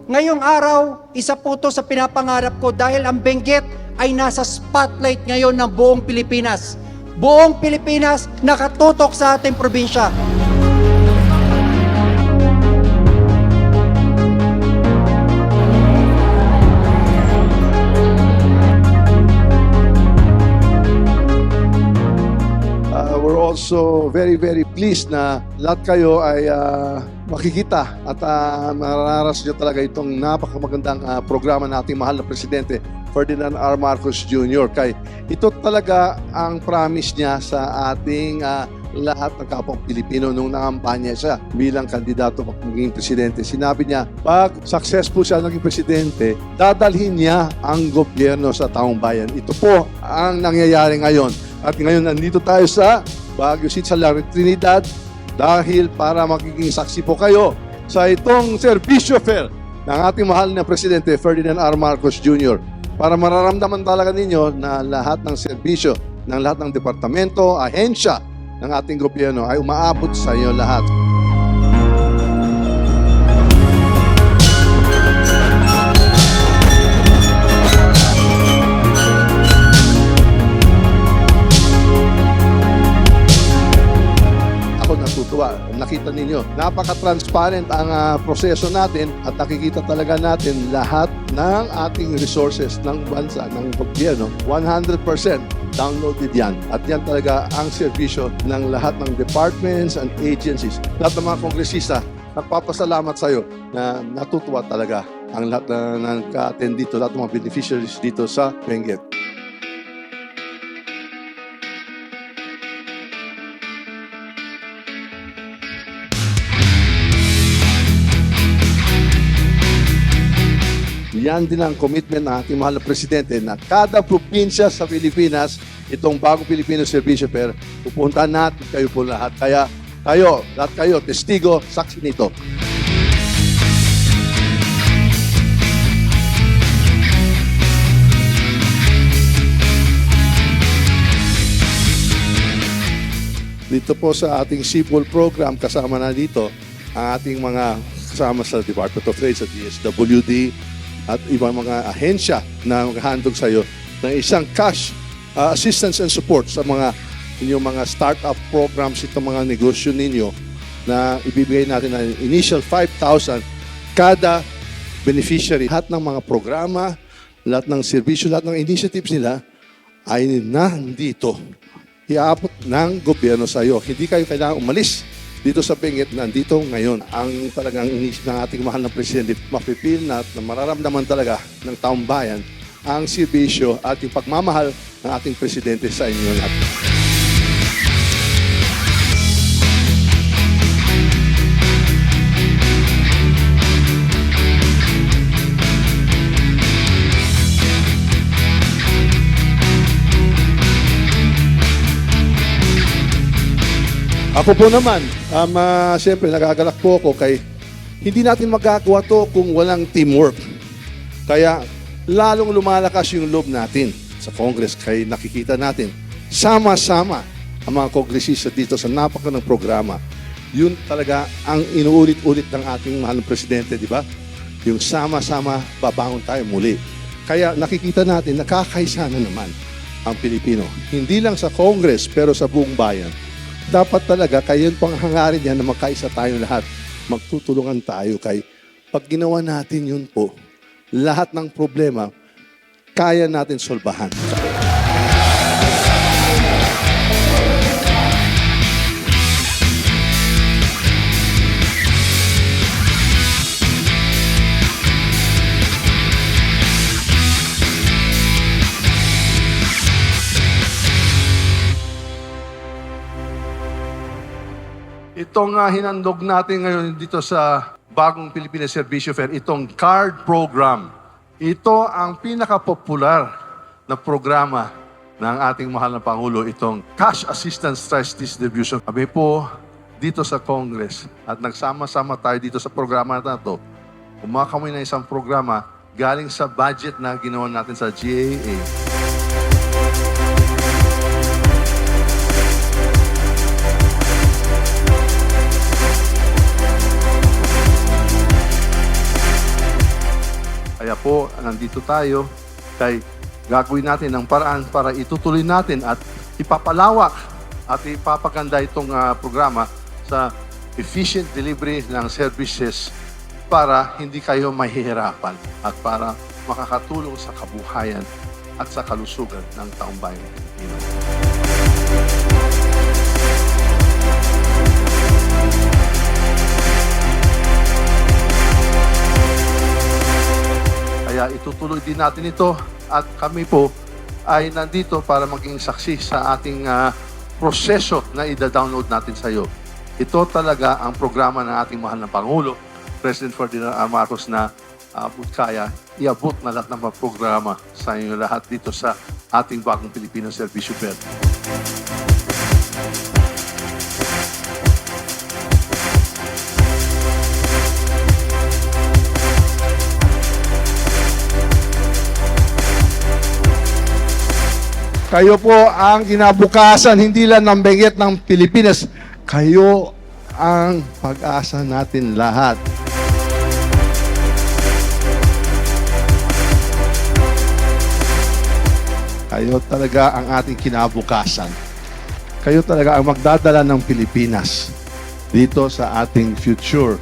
Ngayong araw, isa po to sa pinapangarap ko dahil ang Benguet ay nasa spotlight ngayon ng buong Pilipinas. Buong Pilipinas nakatutok sa ating probinsya. We're also very, very pleased na lahat kayo ay makikita at mararas nyo talaga itong napakamagandang programa ng ating mahal na Presidente, Ferdinand R. Marcos Jr. Kay ito talaga ang promise niya sa ating lahat ng kapwa Pilipino nung nangampanya siya bilang kandidato maging presidente. Sinabi niya, pag successful siya naging presidente, dadalhin niya ang gobyerno sa taong bayan. Ito po ang nangyayari ngayon. At ngayon nandito tayo sa Baguio City, sa Trinidad dahil para magiging saksi po kayo sa itong serbisyo fair ng ating mahal na Presidente Ferdinand R. Marcos Jr. Para mararamdaman talaga ninyo na lahat ng serbisyo ng lahat ng departamento, ahensya ng ating gobyerno ay umaabot sa inyo lahat. Natutuwa. Nakita ninyo, napaka-transparent ang proseso natin at nakikita talaga natin lahat ng ating resources ng bansa, ng gobyerno. 100% downloaded yan. At yan talaga ang serbisyo ng lahat ng departments and agencies. Lahat ng mga kongresista, nagpapasalamat sa iyo na natutuwa talaga ang lahat na nagka-attend dito, lahat ng mga beneficiaries dito sa Benguet. Yan din ang commitment ng ating mahal na Presidente na kada probinsya sa Pilipinas, itong bagong Filipino Servicio Fair, pupuntahan natin kayo po lahat. Kaya kayo, lahat kayo, testigo, saksi nito. Dito po sa ating SIPOL program, kasama na dito ang ating mga kasama sa Department of Trade, sa DSWD, at ibang mga ahensya na maghahandog sa iyo ng isang cash assistance and support sa mga inyong mga startup programs, itong mga negosyo ninyo na ibibigay natin na initial 5,000 kada beneficiary. Lahat ng mga programa, lahat ng serbisyo, lahat ng initiatives nila ay nandito. Iaabot ng gobyerno sa iyo. Hindi kayo kailangan umalis dito sa Benguet, nandito ngayon ang talagang inisip ng ating mahal na Presidente. Mapipil na mararamdaman talaga ng taong bayan ang serbisyo at yung pagmamahal ng ating Presidente sa inyo lahat. Ako po naman, siyempre nagagalak po ako kay hindi natin magagawa to kung walang teamwork. Kaya lalong lumalakas yung loob natin sa Congress kay nakikita natin sama-sama ang mga kongresista dito sa napakagandang programa. Yun talaga ang inuulit-ulit ng ating mahal na Presidente, di ba? Yung sama-sama babangon tayo muli. Kaya nakikita natin nakakaisa na naman ang Pilipino. Hindi lang sa Congress pero sa buong bayan. Dapat talaga, kaya yun pang hangarin yan na magkaisa tayo lahat. Magtutulungan tayo kay pag ginawa natin yun po, lahat ng problema, kaya natin solbahan. Itong hinandog natin ngayon dito sa bagong Pilipinas Servicio Fair, itong card program. Ito ang pinaka-popular na programa ng ating mahal na Pangulo, itong Cash Assistance Trust Distribution. Kami po dito sa Congress at nagsama-sama tayo dito sa programa na ito. Kami na isang programa galing sa budget na ginawa natin sa GAA. po, nandito tayo. Kay gagawin natin ang paraan para itutuloy natin at ipapalawak at ipapaganda itong programa sa efficient delivery ng services para hindi kayo mahihirapan at para makakatulong sa kabuhayan at sa kalusugan ng taong bayang Pilipino. Kaya itutuloy din natin ito at kami po ay nandito para maging saksi sa ating proseso na ida-download natin sa iyo. Ito talaga ang programa ng ating mahal na Pangulo, President Ferdinand R. Marcos, na abot kaya, iabot na lahat ng mga programa sa inyo lahat dito sa ating bagong Pilipino Servisyo Bed. Kayo po ang kinabukasan, hindi lang ng Benguet ng Pilipinas. Kayo ang pag-asa natin lahat. Kayo talaga ang ating kinabukasan. Kayo talaga ang magdadala ng Pilipinas dito sa ating future.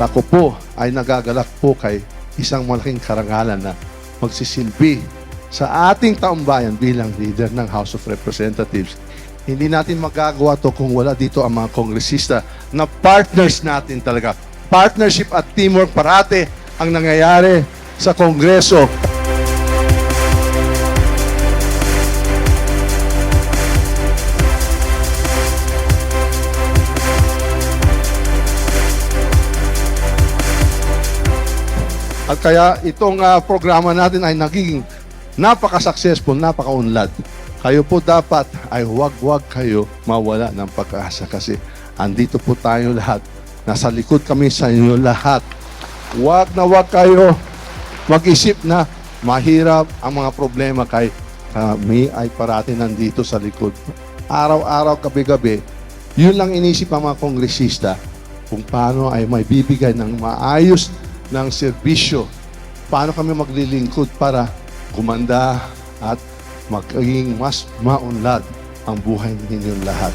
Ako po ay nagagalak po kay isang malaking karangalan na magsisilbi sa ating taumbayan bilang leader ng House of Representatives. Hindi natin magagawa to kung wala dito ang mga kongresista na partners natin talaga. Partnership at teamwork parate ang nangyayari sa Kongreso. At kaya itong programa natin ay nagiging napaka-successful, napaka-unlad. Kayo po dapat ay huwag kayo mawala ng pag-asa kasi andito po tayo lahat. Nasa likod kami sa inyo lahat. Huwag kayo mag-isip na mahirap ang mga problema kay kami ay parati nandito sa likod. Araw-araw, gabi-gabi, yun lang inisip ang mga kongresista kung paano ay may bibigay ng maayos ng serbisyo. Paano kami maglilingkod para gumanda at maging mas maunlad ang buhay ninyong lahat.